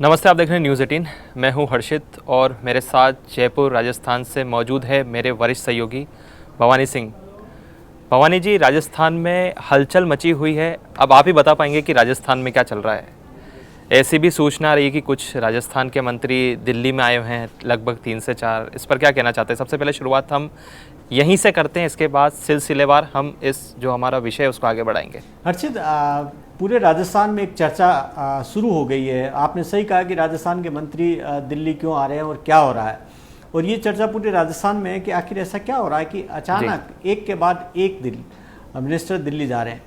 नमस्ते, आप देख रहे हैं न्यूज़ 18। मैं हूं हर्षित और मेरे साथ जयपुर राजस्थान से मौजूद है मेरे वरिष्ठ सहयोगी भवानी सिंह। भवानी जी, राजस्थान में हलचल मची हुई है। अब आप ही बता पाएंगे कि राजस्थान में क्या चल रहा है। ऐसी भी सूचना आ रही है कि कुछ राजस्थान के मंत्री दिल्ली में आए हुए हैं, लगभग 3 से 4। इस पर क्या कहना चाहते हैं? सबसे पहले शुरुआत हम यहीं से करते हैं, इसके बाद सिलसिलेवार हम इस जो हमारा विषय है उसको आगे बढ़ाएंगे। हर्षित, पूरे राजस्थान में एक चर्चा शुरू हो गई है। आपने सही कहा कि राजस्थान के मंत्री दिल्ली क्यों आ रहे हैं और क्या हो रहा है, और ये चर्चा पूरे राजस्थान में है कि आखिर ऐसा क्या हो रहा है कि अचानक एक के बाद एक मिनिस्टर दिल्ली जा रहे हैं।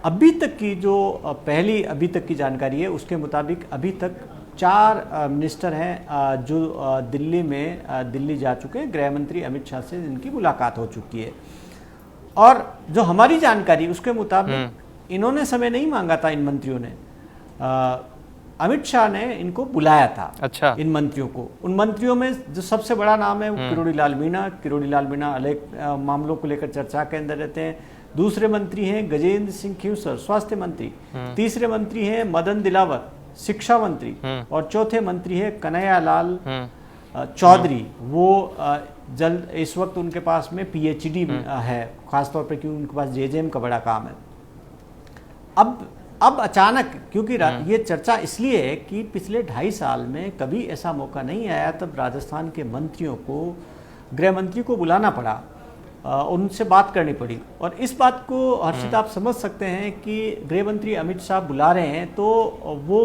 अभी तक की जो अभी तक की जानकारी है उसके मुताबिक अभी तक 4 मिनिस्टर हैं जो दिल्ली जा चुके हैं। गृह मंत्री अमित शाह से इनकी मुलाकात हो चुकी है, और जो हमारी जानकारी उसके मुताबिक इन्होंने समय नहीं मांगा था। इन मंत्रियों ने अमित शाह ने इनको बुलाया था। अच्छा। इन मंत्रियों को, उन मंत्रियों में जो सबसे बड़ा नाम है वो किरोड़ी लाल मीणा अलग मामलों को लेकर चर्चा के अंदर रहते हैं। दूसरे मंत्री हैं गजेंद्र सिंह खींवसर, स्वास्थ्य मंत्री। तीसरे मंत्री हैं मदन दिलावर, शिक्षा मंत्री। और चौथे मंत्री है कन्हैया लाल चौधरी। वो जल्द इस वक्त उनके पास में पीएचडी है, खासतौर पर क्योंकि उनके पास जेजेएम का बड़ा काम है। अब अचानक, क्योंकि ये चर्चा इसलिए है कि पिछले 2.5 साल में कभी ऐसा मौका नहीं आया तब राजस्थान के मंत्रियों को, गृह मंत्री को बुलाना पड़ा, उनसे बात करनी पड़ी। और इस बात को हर्षित आप समझ सकते हैं कि गृह मंत्री अमित शाह बुला रहे हैं तो वो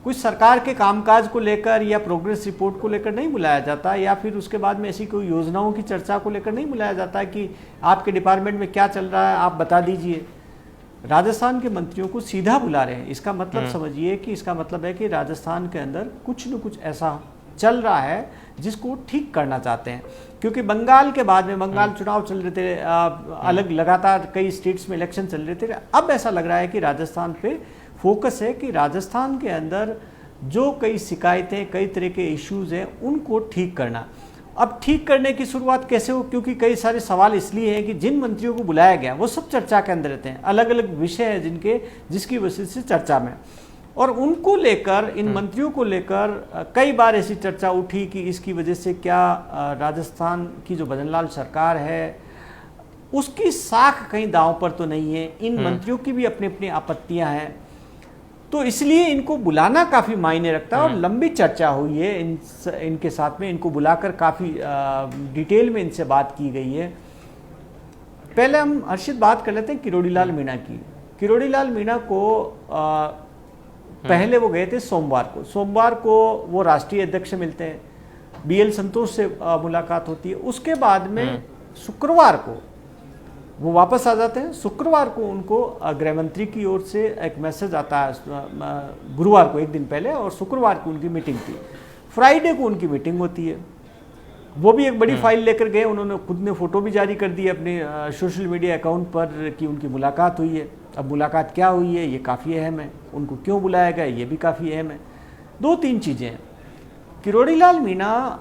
कुछ सरकार के कामकाज को लेकर या प्रोग्रेस रिपोर्ट को लेकर नहीं बुलाया जाता, या फिर उसके बाद में ऐसी कोई योजनाओं की चर्चा को लेकर नहीं बुलाया जाता कि आपके डिपार्टमेंट में क्या चल रहा है आप बता दीजिए। राजस्थान के मंत्रियों को सीधा बुला रहे हैं। इसका मतलब समझिए कि इसका मतलब है कि राजस्थान के अंदर कुछ न कुछ ऐसा चल रहा है जिसको ठीक करना चाहते हैं। क्योंकि बंगाल के बाद में, बंगाल चुनाव चल रहे थे, अलग लगातार कई स्टेट्स में इलेक्शन चल रहे थे। अब ऐसा लग रहा है कि राजस्थान पे फोकस है कि राजस्थान के अंदर जो कई शिकायतें, कई तरह के इश्यूज हैं उनको ठीक करना। अब ठीक करने की शुरुआत कैसे हो, क्योंकि कई सारे सवाल इसलिए हैं कि जिन मंत्रियों को बुलाया गया वो सब चर्चा के अंदर रहते हैं, अलग अलग विषय हैं जिसकी वजह से चर्चा में, और उनको लेकर, इन मंत्रियों को लेकर कई बार ऐसी चर्चा उठी कि इसकी वजह से क्या राजस्थान की जो भजनलाल सरकार है उसकी साख कहीं दांव पर तो नहीं है। इन मंत्रियों की भी अपनी अपनी आपत्तियां हैं, तो इसलिए इनको बुलाना काफ़ी मायने रखता है। और लंबी चर्चा हुई है इनके साथ में, इनको बुलाकर काफ़ी डिटेल में इनसे बात की गई है। पहले हम हर्षित बात कर लेते हैं किरोड़ी लाल मीणा की। किरोड़ी लाल मीणा को पहले वो गए थे सोमवार को वो राष्ट्रीय अध्यक्ष से मिलते हैं, बीएल संतोष से मुलाकात होती है। उसके बाद में शुक्रवार को वो वापस आ जाते हैं। शुक्रवार को उनको गृह मंत्री की ओर से एक मैसेज आता है, गुरुवार को एक दिन पहले, और शुक्रवार को उनकी मीटिंग थी। फ्राइडे को उनकी मीटिंग होती है। वो भी एक बड़ी फाइल लेकर गए, उन्होंने खुद ने फोटो भी जारी कर दी अपने सोशल मीडिया अकाउंट पर कि उनकी मुलाकात हुई है। अब मुलाकात क्या हुई है ये काफ़ी अहम है, उनको क्यों बुलाया गया ये भी काफ़ी अहम है। 2-3 चीज़ें हैं। किरोड़ी लाल मीणा,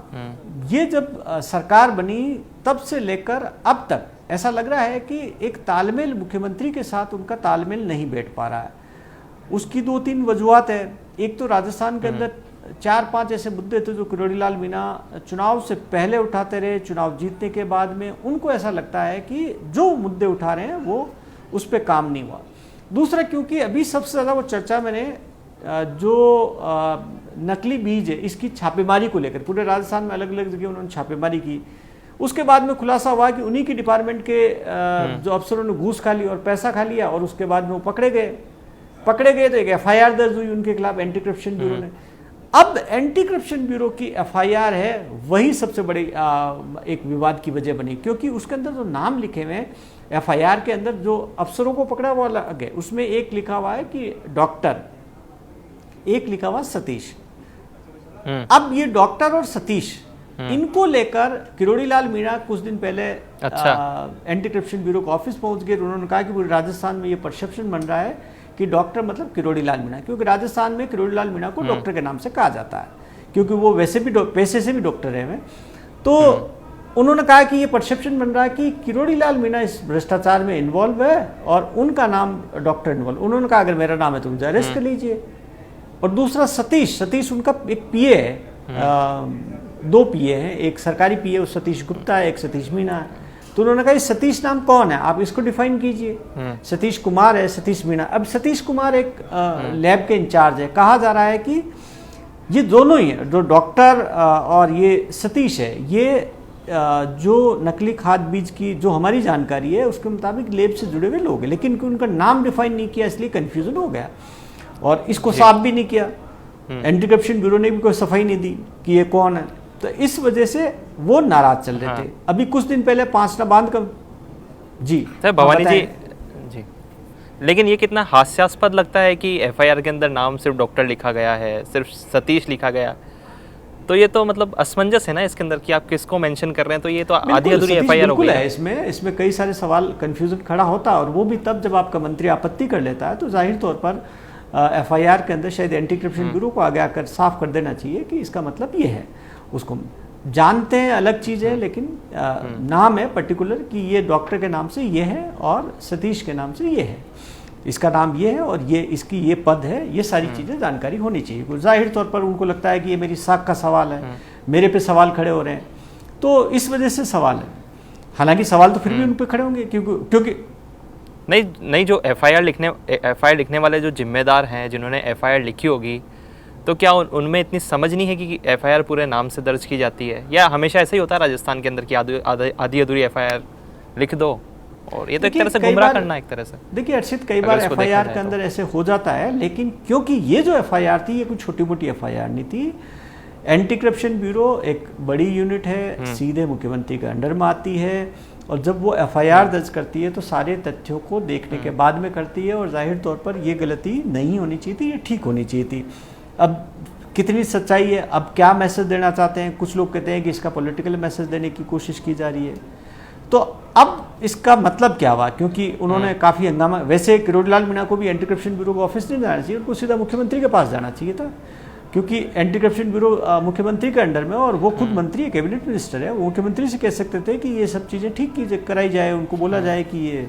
ये जब सरकार बनी तब से लेकर अब तक ऐसा लग रहा है कि एक तालमेल, मुख्यमंत्री के साथ उनका तालमेल नहीं बैठ पा रहा है। उसकी 2-3 वजूहत है। एक तो राजस्थान के अंदर 4-5 ऐसे मुद्दे थे जो किरोड़ी लाल मीणा चुनाव से पहले उठाते रहे, चुनाव जीतने के बाद में उनको ऐसा लगता है कि जो मुद्दे उठा रहे हैं वो उस पर काम नहीं हुआ। दूसरा, क्योंकि अभी सबसे ज़्यादा वो चर्चा मैंने जो नकली बीज है इसकी छापेमारी को लेकर, पूरे राजस्थान में अलग अलग जगह उन्होंने छापेमारी की। उसके बाद में खुलासा हुआ कि उन्हीं की डिपार्टमेंट के जो अफसरों ने घूस खा ली और पैसा खा लिया, और उसके बाद में वो पकड़े गए तो एक एफआईआर दर्ज हुई उनके खिलाफ एंटी करप्शन ब्यूरो ने। अब एंटी करप्शन ब्यूरो की एफआईआर है, वही सबसे बड़ी एक विवाद की वजह बनी, क्योंकि उसके अंदर जो नाम लिखे हुए हैं एफआईआर के अंदर, जो अफसरों को पकड़ा हुआ अलग है, उसमें एक लिखा हुआ है कि डॉक्टर, एक लिखा हुआ सतीश। अब ये डॉक्टर और सतीश, इनको लेकर किरोड़ी लाल मीणा कुछ दिन पहले एंटी करप्शन ब्यूरो के ऑफिस पहुंच गए। उन्होंने कहा कि पूरे राजस्थान में ये परसेप्शन बन रहा है कि डॉक्टर मतलब किरोड़ी लाल मीणा, क्योंकि राजस्थान में किरोड़ी लाल मीणा को डॉक्टर के नाम से कहा जाता है, क्योंकि वो वैसे भी पैसे से भी डॉक्टर है। तो उन्होंने कहा कि ये परसेप्शन बन रहा है कि किरोड़ी लाल मीणा इस भ्रष्टाचार में इन्वॉल्व है और उनका नाम डॉक्टर इन्वॉल्व। उन्होंने कहा अगर मेरा नाम है तो मुझे अरेस्ट कर लीजिए। और दूसरा सतीश उनका एक पीए है, 2 पीए हैं, एक सरकारी पीए सतीश गुप्ता है, एक सतीश मीणा है। तो उन्होंने कहा सतीश नाम कौन है, आप इसको डिफाइन कीजिए। सतीश कुमार है, सतीश मीणा। अब सतीश कुमार एक लैब के इंचार्ज है, कहा जा रहा है कि ये दोनों ही जो डॉक्टर और ये सतीश है, ये जो नकली खाद बीज की जो हमारी जानकारी है उसके मुताबिक लेब से जुड़े हुए लोग हैं, लेकिन उनका नाम डिफाइन नहीं किया, इसलिए कंफ्यूजन हो गया और इसको साफ भी नहीं किया। एंटी करप्शन ब्यूरो ने भी कोई सफाई नहीं दी कि ये कौन है, तो इस वजह से वो नाराज चल रहे थे। अभी कुछ दिन पहले पांचना बांध का जी सर भवानी जी, लेकिन ये कितना हास्यास्पद लगता है कि एफआईआर के अंदर नाम सिर्फ डॉक्टर लिखा गया है, सिर्फ सतीश लिखा गया, तो ये तो मतलब असमंजस है ना इसके अंदर कि आप किसको मेंशन कर रहे हैं, तो ये तो आधी अधूरी एफआईआर हो गई है। इसमें कई सारे सवाल कंफ्यूजन खड़ा होता है, और वो भी तब जब आपका मंत्री आपत्ति कर लेता है, तो जाहिर तौर पर एफआईआर के अंदर शायद एंटी करप्शन ब्यूरो को आगे आकर साफ कर देना चाहिए कि इसका मतलब ये है। उसको जानते हैं अलग चीज़ है, लेकिन नाम है पर्टिकुलर कि ये डॉक्टर के नाम से ये है और सतीश के नाम से ये है, इसका नाम ये है और ये इसकी ये पद है, ये सारी चीज़ें जानकारी होनी चाहिए। जाहिर तौर पर उनको लगता है कि ये मेरी साख का सवाल है, मेरे पे सवाल खड़े हो रहे हैं, तो इस वजह से सवाल है। हालांकि सवाल तो फिर भी उन पे खड़े होंगे, क्योंकि नहीं जो एफआईआर लिखने वाले जो जिम्मेदार हैं, जिन्होंने एफआईआर लिखी होगी, तो क्या उनमें इतनी समझ नहीं है कि एफआईआर पूरे नाम से दर्ज की जाती है, या हमेशा ऐसा ही होता है राजस्थान के अंदर कि आधी अधूरी एफआईआर लिख दो, और ये तो एक तरह से गुमराह करना एक तरह से। देखिए अर्षित, कई बार एफआईआर के अंदर ऐसे हो जाता है, लेकिन क्योंकि ये जो एफआईआर थी ये कोई छोटी मोटी एफआईआर नहीं थी। एंटी करप्शन ब्यूरो एक बड़ी यूनिट है, सीधे मुख्यमंत्री के अंडर में आती है, और जब वो एफआईआर दर्ज करती है तो सारे तथ्यों को देखने के बाद में करती है, और जाहिर तौर पर ये गलती नहीं होनी चाहिए थी, ये ठीक होनी चाहिए थी। अब कितनी सच्चाई है, अब क्या मैसेज देना चाहते हैं, कुछ लोग कहते हैं कि इसका पॉलिटिकल मैसेज देने की कोशिश की जा रही है, तो अब इसका मतलब क्या हुआ, क्योंकि उन्होंने काफ़ी हंगामा, वैसे किरोड़ीलाल मीणा को भी एंटी करप्शन ब्यूरो को ऑफिस नहीं जाना चाहिए, उनको सीधा मुख्यमंत्री के पास जाना चाहिए था, क्योंकि एंटी करप्शन ब्यूरो मुख्यमंत्री के अंडर में, और वो खुद मंत्री है, कैबिनेट मिनिस्टर है, वो मुख्यमंत्री से कह सकते थे कि ये सब चीज़ें ठीक की कराई जाए, उनको बोला जाए कि ये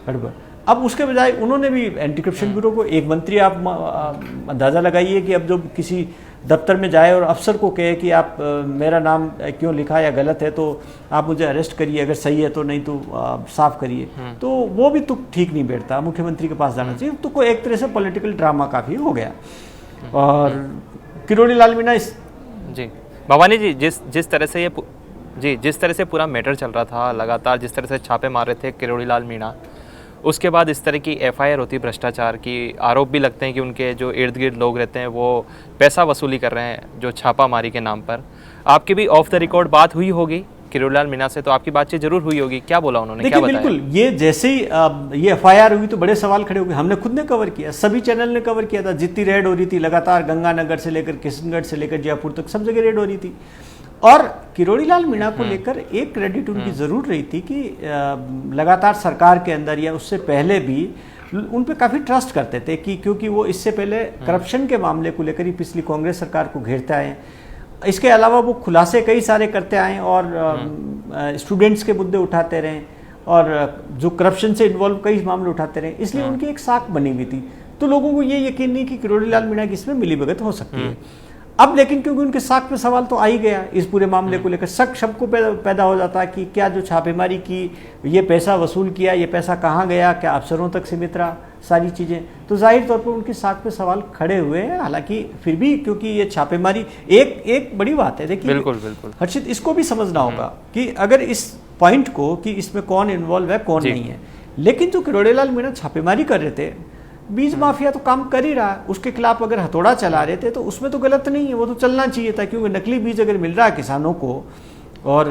गड़बड़। अब उसके बजाय उन्होंने भी एंटी करप्शन ब्यूरो को, एक मंत्री आप अंदाज़ा लगाइए कि अब जब किसी दफ्तर में जाए और अफसर को कहे कि आप मेरा नाम क्यों लिखा या गलत है, तो आप मुझे अरेस्ट करिए, अगर सही है तो, नहीं तो साफ करिए, तो वो भी तो ठीक नहीं बैठता, मुख्यमंत्री के पास जाना चाहिए। तो कोई एक तरह से पॉलिटिकल ड्रामा काफ़ी हो गया। और किरोड़ीलाल मीणा जी भवानी जी, जिस तरह से पूरा मैटर चल रहा था, लगातार जिस तरह से छापे मार रहे थे किरोड़ीलाल मीणा, उसके बाद इस तरह की एफआईआर होती, भ्रष्टाचार की आरोप भी लगते हैं कि उनके जो इर्द गिर्द लोग रहते हैं वो पैसा वसूली कर रहे हैं जो छापामारी के नाम पर। आपकी भी ऑफ द रिकॉर्ड बात हुई होगी किरोड़ीलाल मीणा से, तो आपकी बातचीत जरूर हुई होगी, क्या बोला उन्होंने, क्या बताया? बिल्कुल, ये जैसे ही ये एफआईआर हुई तो बड़े सवाल खड़े हो गए। हमने खुद ने कवर किया, सभी चैनल ने कवर किया था, जितनी रेड हो रही थी लगातार, गंगानगर से लेकर किशनगढ़ से लेकर जयपुर तक सब जगह रेड हो रही थी। और किरोड़ीलाल मीणा को लेकर एक क्रेडिट उनकी जरूर रही थी कि लगातार सरकार के अंदर या उससे पहले भी उन पे काफ़ी ट्रस्ट करते थे, कि क्योंकि वो इससे पहले करप्शन के मामले को लेकर ही पिछली कांग्रेस सरकार को घेरते आए। इसके अलावा वो खुलासे कई सारे करते आए और स्टूडेंट्स के मुद्दे उठाते रहे, और जो करप्शन से इन्वॉल्व कई मामले उठाते रहे, इसलिए उनकी एक साख बनी हुई थी। तो लोगों को ये यकीन नहीं कि किरोड़ीलाल मीणा की इसमें मिलीभगत हो सकती है। अब लेकिन क्योंकि उनके साख पे सवाल तो आ ही गया, इस पूरे मामले को लेकर शक सबको पैदा हो जाता है कि क्या जो छापेमारी की, ये पैसा वसूल किया, ये पैसा कहाँ गया, क्या अफसरों तक सीमित रहा, सारी चीज़ें, तो जाहिर तौर पर उनकी साख पे सवाल खड़े हुए हैं। हालांकि फिर भी क्योंकि ये छापेमारी एक बड़ी बात है, देखिए बिल्कुल हर्षित, इसको भी समझना होगा कि अगर इस पॉइंट को कि इसमें कौन इन्वॉल्व है कौन नहीं है, लेकिन जो किरोड़ीलाल मीणा छापेमारी कर रहे थे, बीज माफिया तो काम कर ही रहा है, उसके खिलाफ अगर हथौड़ा चला रहे थे तो उसमें तो गलत नहीं है, वो तो चलना चाहिए था, क्योंकि नकली बीज अगर मिल रहा है किसानों को और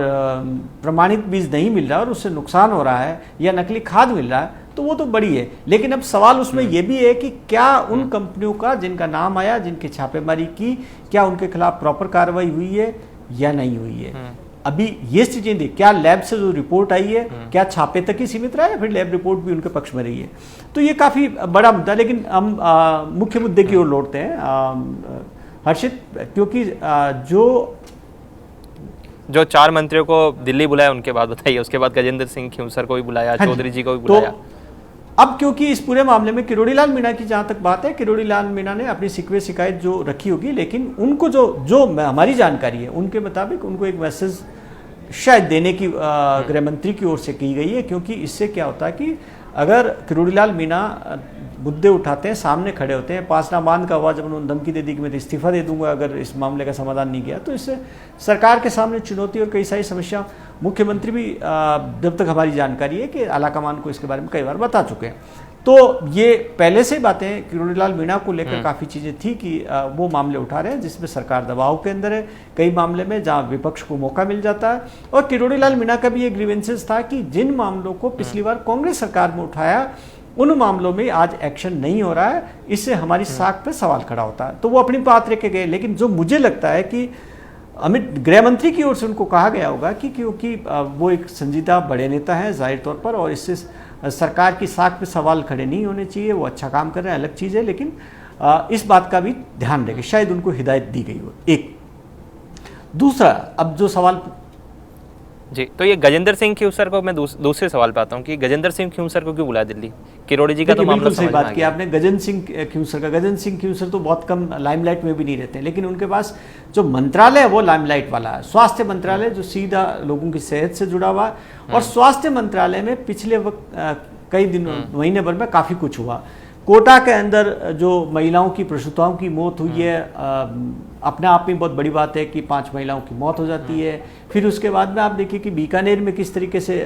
प्रमाणित बीज नहीं मिल रहा है और उससे नुकसान हो रहा है, या नकली खाद मिल रहा है, तो वो तो बड़ी है। लेकिन अब सवाल उसमें ये भी है कि क्या उन कंपनियों का जिनका नाम आया, जिनकी छापेमारी की, क्या उनके खिलाफ प्रॉपर कार्रवाई हुई है या नहीं हुई है। अभी ये चीजें देख, क्या लैब से जो रिपोर्ट आई है क्या छापे तक ही सीमित रहा है, या फिर लैब रिपोर्ट भी उनके पक्ष में रही है, तो ये काफी बड़ा मुद्दा। लेकिन हम मुख्य मुद्दे की ओर लौटते हैं हर्षित, क्योंकि जो 4 मंत्रियों को दिल्ली बुलाया उनके बाद बताइए, उसके बाद गजेंद्र सिंह खींवसर को भी बुलाया, चौधरी जी को भी बुलाया। अब क्योंकि इस पूरे मामले में किरोड़ी लाल मीणा की जहाँ तक बात है, किरोड़ी लाल मीणा ने अपनी शिकवे शिकायत जो रखी होगी, लेकिन उनको जो हमारी जानकारी है उनके मुताबिक उनको एक मैसेज शायद देने की गृह मंत्री की ओर से की गई है, क्योंकि इससे क्या होता है कि अगर किरोड़ी लाल मीणा मुद्दे उठाते हैं, सामने खड़े होते हैं, पासना मान का हुआ जब उन्होंने धमकी दे दी कि मैं इस्तीफा दे दूंगा अगर इस मामले का समाधान नहीं किया, तो इससे सरकार के सामने चुनौती और कई सारी समस्या, मुख्यमंत्री भी जब तक हमारी जानकारी है कि आलाकमान को इसके बारे में कई बार बता चुके हैं। तो ये पहले से बातें किरोड़ी लाल मीणा को लेकर काफ़ी चीज़ें थी कि वो मामले उठा रहे हैं जिसमें सरकार दबाव के अंदर है, कई मामले में जहाँ विपक्ष को मौका मिल जाता है। और किरोड़ी लाल मीणा का भी ये ग्रीवेंसेस था कि जिन मामलों को पिछली बार कांग्रेस सरकार में उठाया उन मामलों में आज एक्शन नहीं हो रहा है, इससे हमारी साख पे सवाल खड़ा होता है। तो वो अपनी बात रख के गए, लेकिन जो मुझे लगता है कि अमित गृह मंत्री की ओर से उनको कहा गया होगा कि क्योंकि वो एक संजीदा बड़े नेता हैं जाहिर तौर पर, और इससे सरकार की साख पे सवाल खड़े नहीं होने चाहिए, वो अच्छा काम कर रहे हैं अलग चीज़ है, लेकिन इस बात का भी ध्यान रखें, शायद उनको हिदायत दी गई हो। एक दूसरा, अब जो सवाल जी, तो ये गजेंद्र सिंह खींवसर को मैं दूसरे सवाल पे आता हूँ कि गजेंद्र सिंह खींवसर को क्यों बुलाया दिल्ली? किरोड़ी जी का तो मामला सही बात की आपने गजेंद्र सिंह खींवसर का। गजेंद्र सिंह खींवसर तो बहुत कम लाइमलाइट में भी नहीं रहते हैं, लेकिन उनके पास जो मंत्रालय है वो लाइमलाइट वाला है, स्वास्थ्य मंत्रालय, जो सीधा लोगों की सेहत से जुड़ा हुआ है। और स्वास्थ्य मंत्रालय में पिछले वक्त कई दिनों महीने भर में काफ़ी कुछ हुआ। कोटा के अंदर जो महिलाओं की प्रसूताओं की मौत हुई है, अपने आप में बहुत बड़ी बात है कि 5 महिलाओं की मौत हो जाती है। फिर उसके बाद में आप देखिए कि बीकानेर में किस तरीके से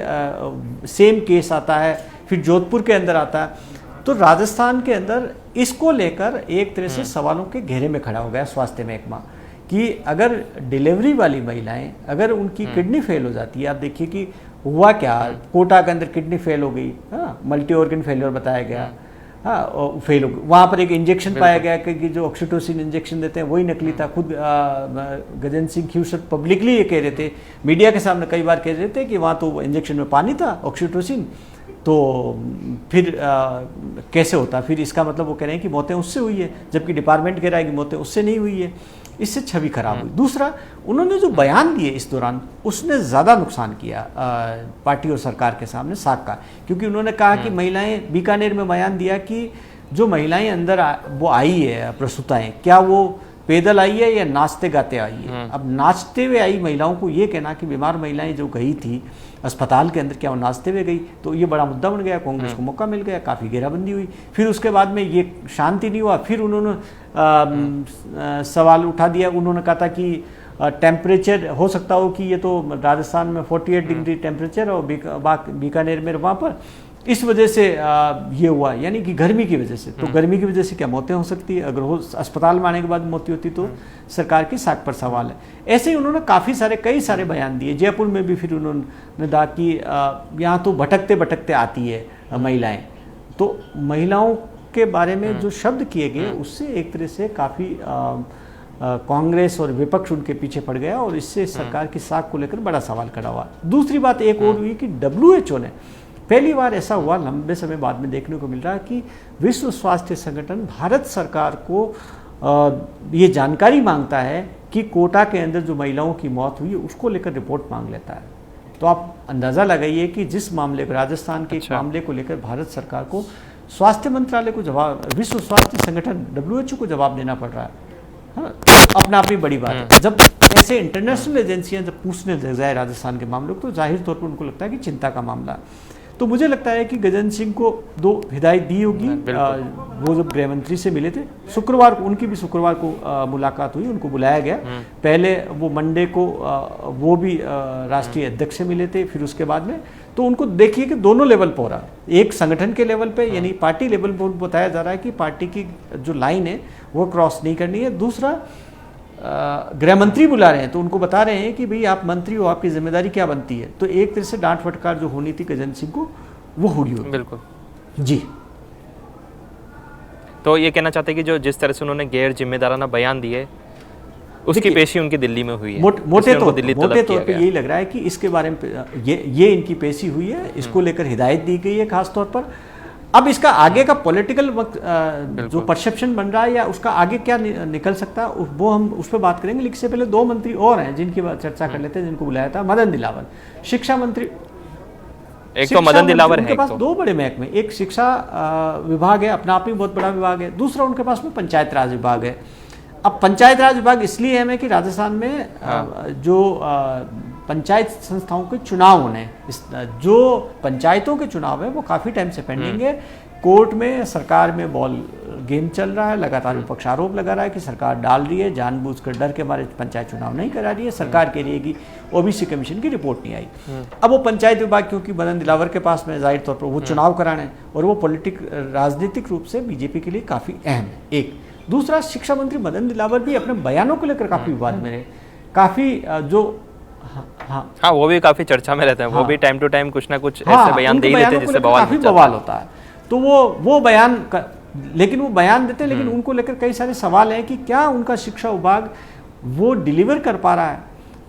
सेम केस आता है, फिर जोधपुर के अंदर आता है। तो राजस्थान के अंदर इसको लेकर एक तरह से सवालों के घेरे में खड़ा हो गया स्वास्थ्य महकमा कि अगर डिलीवरी वाली महिलाएं, अगर उनकी किडनी फेल हो जाती है, आप देखिए कि हुआ क्या, कोटा के अंदर किडनी फेल हो गई, हाँ, मल्टी ऑर्गन फेलियर बताया गया, हाँ, फेल हो गई। वहाँ पर एक इंजेक्शन पाया गया कि जो ऑक्सीटोसिन इंजेक्शन देते हैं वही नकली था। खुद गजेंद्र सिंह खींवसर पब्लिकली ये कह रहे थे, मीडिया के सामने कई बार कह रहे थे कि वहाँ तो इंजेक्शन में पानी था, ऑक्सीटोसिन, तो फिर कैसे होता। फिर इसका मतलब वो कह रहे हैं कि मौतें उससे हुई है, जबकि डिपार्टमेंट कह रहा है कि मौतें उससे नहीं हुई है। इससे छवि खराब हुई। दूसरा, उन्होंने जो बयान दिए इस दौरान, उसने ज़्यादा नुकसान किया पार्टी और सरकार के सामने साख का, क्योंकि उन्होंने कहा कि महिलाएं, बीकानेर में बयान दिया कि जो महिलाएं अंदर वो आई है प्रसूताएं, क्या वो पैदल आई है या नाचते गाते आई है। अब नाचते हुए आई महिलाओं को ये कहना कि बीमार महिलाएं जो गई थी अस्पताल के अंदर, क्या वो नाचते हुए गई, तो ये बड़ा मुद्दा बन गया। कांग्रेस को मौका मिल गया, काफ़ी घेराबंदी हुई। फिर उसके बाद में ये शांति नहीं हुआ, फिर उन्होंने सवाल उठा दिया। उन्होंने कहा था कि टेम्परेचर हो सकता हो कि ये तो राजस्थान में 48 डिग्री टेम्परेचर और बीकानेर में वहाँ पर इस वजह से ये हुआ, यानी कि गर्मी की वजह से। तो गर्मी की वजह से क्या मौतें हो सकती है, अगर हो अस्पताल में आने के बाद मौत होती तो सरकार की साख पर सवाल है। ऐसे ही उन्होंने कई सारे बयान दिए। जयपुर में भी फिर उन्होंने कहा कि यहाँ तो भटकते भटकते आती है महिलाएं। तो महिलाओं के बारे में जो शब्द किए गए उससे एक तरह से काफ़ी कांग्रेस और विपक्ष उनके पीछे पड़ गया और इससे सरकार की साख को लेकर बड़ा सवाल खड़ा हुआ। दूसरी बात एक और हुई कि WHO ने पहली बार ऐसा हुआ लंबे समय बाद में देखने को मिल रहा है कि विश्व स्वास्थ्य संगठन भारत सरकार को ये जानकारी मांगता है कि कोटा के अंदर जो महिलाओं की मौत हुई उसको लेकर रिपोर्ट मांग लेता है। तो आप अंदाज़ा लगाइए कि जिस मामले को, राजस्थान के मामले को लेकर भारत सरकार को स्वास्थ्य मंत्रालय को जवाब, विश्व स्वास्थ्य संगठन WHO को जवाब देना पड़ रहा है। हाँ, तो अपना आप ही बड़ी बात है। जब ऐसे इंटरनेशनल एजेंसियां जब पूछने लग जाए राजस्थान के मामलों को, तो जाहिर तौर पर उनको लगता है कि चिंता का मामला। तो मुझे लगता है कि गजेंद्र सिंह को 2 हिदायत दी होगी। वो जब गृह मंत्री से मिले थे शुक्रवार को, उनकी भी शुक्रवार को मुलाकात हुई, उनको बुलाया गया। पहले वो मंडे को वो भी राष्ट्रीय अध्यक्ष से मिले थे। फिर उसके बाद में तो उनको देखिए कि दोनों लेवल पर हो रहा है। एक संगठन के लेवल पे, यानी पार्टी लेवल पर बताया जा रहा है कि पार्टी की जो लाइन है वो क्रॉस नहीं करनी है। दूसरा, गृह मंत्री बुला रहे हैं तो उनको बता रहे हैं कि भाई आप मंत्री हो, आपकी जिम्मेदारी क्या बनती है। तो एक तरह से डांट फटकार जो होनी थी गजेंद्र सिंह को, वो हुई होगी। बिल्कुल जी। तो ये कहना चाहते हैं कि जो जिस तरह से उन्होंने गैर जिम्मेदाराना बयान दिए उसकी पेशी उनकी दिल्ली में हुई है। मोटे तौर पे यही लग रहा है कि इसके बारे में ये इनकी पेशी हुई है, इसको लेकर हिदायत दी गई है खास तौर पर। अब इसका आगे का पॉलिटिकल वक्त जो परसेप्शन बन रहा है या उसका आगे क्या निकल सकता है वो हम उस पर बात करेंगे। लेकिन इससे पहले 2 मंत्री और हैं जिनकी चर्चा कर लेते हैं, जिनको बुलाया था। मदन दिलावर शिक्षा मंत्री। एक तो मदन दिलावर है, उनके पास दो बड़े महकमे, एक शिक्षा विभाग है, अपना आप में बहुत बड़ा विभाग है, दूसरा उनके पास में पंचायत राज विभाग है। अब पंचायत राज विभाग इसलिए है कि राजस्थान में जो पंचायत संस्थाओं के चुनाव होने, जो पंचायतों के चुनाव है वो काफ़ी टाइम से पेंडिंग है। कोर्ट में सरकार में बॉल गेम चल रहा है, लगातार विपक्ष आरोप लगा रहा है कि सरकार डाल रही है जानबूझकर, डर के मारे पंचायत चुनाव नहीं करा रही है। सरकार कह रही है कि ओबीसी कमीशन की रिपोर्ट नहीं आई। अब वो पंचायत विभाग क्योंकि मदन दिलावर के पास में जाहिर तौर पर वो चुनाव कराने, और वो राजनीतिक रूप से बीजेपी के लिए काफ़ी अहम है। एक दूसरा, शिक्षा मंत्री मदन दिलावर भी अपने बयानों को लेकर काफ़ी विवाद में रहे, काफ़ी जो हाँ वो भी काफ़ी चर्चा में रहते हैं। वो भी टाइम टू टाइम कुछ ना कुछ ऐसे बयान दे ही देते हैं जिससे बवाल होता है। तो वो बयान लेकिन वो बयान देते हैं, लेकिन उनको लेकर कई सारे सवाल हैं कि क्या उनका शिक्षा विभाग वो डिलीवर कर पा रहा है।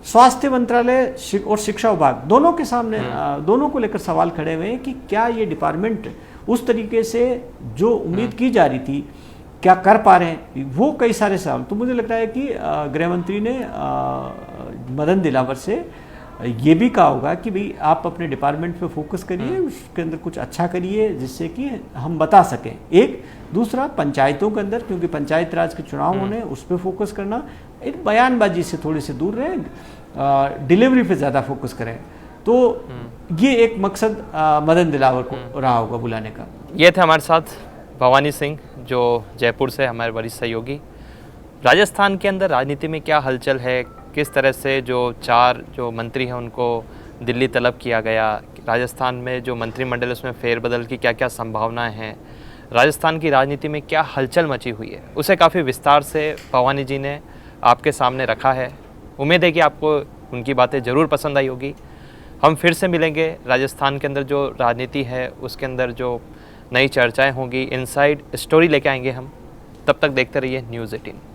स्वास्थ्य मंत्रालय और शिक्षा विभाग दोनों के सामने दोनों को लेकर सवाल खड़े हुए हैं कि क्या ये डिपार्टमेंट उस तरीके से जो उम्मीद की जा रही थी क्या कर पा रहे हैं। वो कई सारे सवाल, तो मुझे लगता है कि गृह मंत्री ने मदन दिलावर से ये भी कहा होगा कि भाई आप अपने डिपार्टमेंट पे फोकस करिए, उसके अंदर कुछ अच्छा करिए जिससे कि हम बता सकें। एक दूसरा, पंचायतों के अंदर क्योंकि पंचायत राज के चुनाव होने, उस पर फोकस करना, एक बयानबाजी से थोड़े से दूर रहें, डिलीवरी पे ज़्यादा फोकस करें। तो ये एक मकसद मदन दिलावर को रहा होगा बुलाने का। ये थे हमारे साथ भवानी सिंह जो जयपुर से हमारे वरिष्ठ सहयोगी। राजस्थान के अंदर राजनीति में क्या हलचल है, किस तरह से जो 4 जो मंत्री हैं उनको दिल्ली तलब किया गया, राजस्थान में जो मंत्रिमंडल उसमें फेरबदल की क्या क्या संभावनाएं हैं, राजस्थान की राजनीति में क्या हलचल मची हुई है, उसे काफ़ी विस्तार से भवानी जी ने आपके सामने रखा है। उम्मीद है कि आपको उनकी बातें ज़रूर पसंद आई होगी। हम फिर से मिलेंगे, राजस्थान के अंदर जो राजनीति है उसके अंदर जो नई चर्चाएँ होंगी, इनसाइड स्टोरी लेके आएंगे हम। तब तक देखते रहिए न्यूज़ 18।